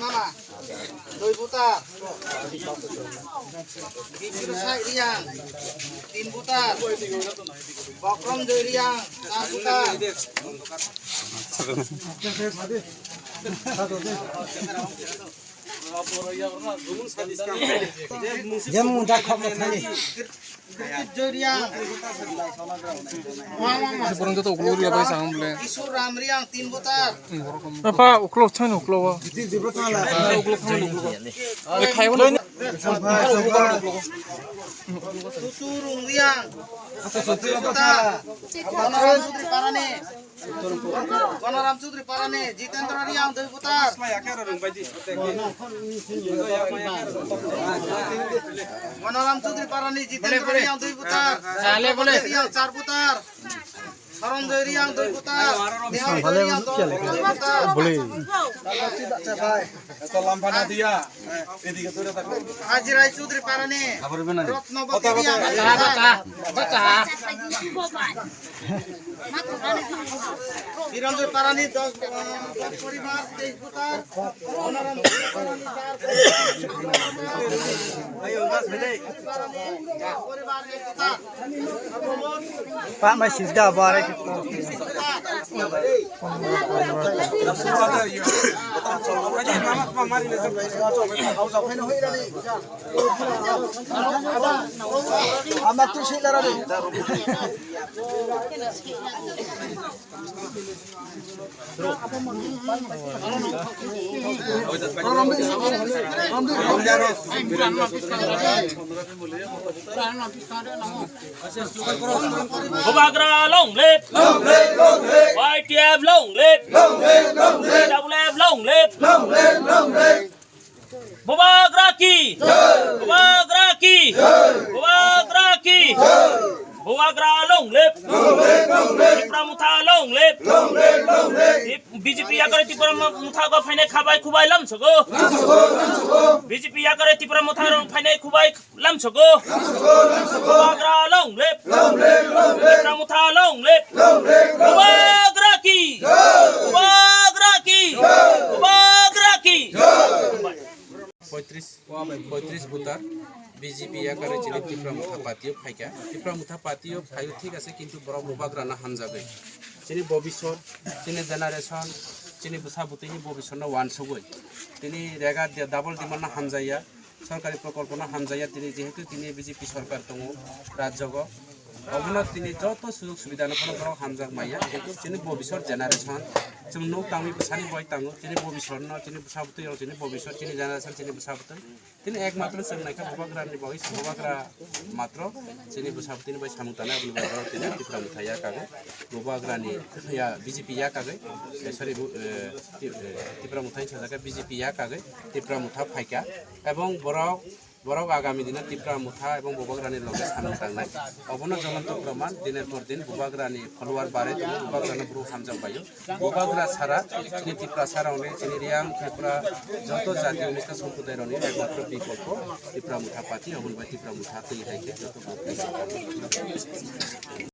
Mama. Doi putar. Bibir sai riang. 3 putar. Bokrom doi riang. 4 putar. Jamu dah khabar tadi. Joriang. Sekarang kita ukur dia apa sang boleh? Isu Ramriang 3 putar. Apa ukur chan ukur apa? Ukur chan ukur. Kaya mana? Tuturung riang. 2 putar. Konoram Sutri Parane. Konoram Sutri Parane. Jitendra riang 2 putar. Konoram Sutri Parane. Jitendra riang 2 putar. Chale boleh. Riang 4 putar. Saron doi riang 2 putar. Dehal doi riang 2 putar. Boleh. Haji Rai Sutri Parane. Rotnobati riang. Biranjoy Parani 10 পরিবার 23 putar. Konoram Sutri Parani 4 পরিবার 1 putar. Pak masih dah barang amat tu sih lara Bobagra long live, YTF long live, WF long live, Bobagra ki, Bobagra ki, Bobagra ki, Bobagra long live, Tipramutha long live, BJP या करे Tipramutha को फाइने खाबाई खुबाई lump सको, BJP या करे Tipramutha फाइने खुबाई lump सको, Bobagra long live, Tipramutha long live, Bobagra ki, Bobagra ki, Bobagra ki. 35 voter BJP আকারে চিনি টিপ্রামুথা পার্টিও ফাইকা টিপ্রামুথা পার্টিও ফাইও ঠিক আছে কিন্তু বড় মুবাগ্রানা হামজাগৈ চিনি ভবিষ্যৎ চিনি জেনারেশন চিনি বুসা বুতিনি ভবিষ্যৎ ওয়ান সগৈ তিনি রেগা ডাবল ডিমান্ড হামজাইয়া সরকারি প্রকল্পনা হামজাইয়া তিনি যেহেতু তিনি বিজেপি সরকার দङ রাজ্যগ অবনত তিনি যত সুযোগ সুবিধা নখনো বড় হামজাগ মাইয়া চিনি ভবিষ্যৎ জেনারেশন जों नौ तांगि बसानि बय तांगो चिनि भविष्यत न चिनि बुसाबुतै औ चिनि भविष्यत चिनि जेनेरेशन चिनि बुसाबुतै चिनि एकमात्र जों नायखा बोबाग्रानि बय बोबाग्रा मात्र चिनि बुसाबुतैनि बय सामुताना बुबाग्रा चिनि टिप्रामुथाया कागे बोबाग्रानि या बीजेपी या कागे सरि टिप्रामुथानि साजाका बीजेपी या कागे टिप्रामुथा फाइका एवं বড় আগামী দিনে টিপ্রামুথা এবং বোবাগ্রানির লগে সামনে থাকনাই অবন জ্বলন্ত প্রমাণ দিনের পর দিন বোবাগ্রানি ফলোয়ার বাড়ে বোবাগ্রানি ব্রু হামজাম পাইও বোবাগ্রা ছাড়া চিনি টিপ্রা ছাড়া অনেক চিনি রিয়াং ত্রিপুরা যত জাতীয় অনুষ্ঠান সম্প্রদায়ের অনেক একমাত্র বিকল্প টিপ্রামুথা পার্টি অবন বাই টিপ্রামুথা তৈরি যত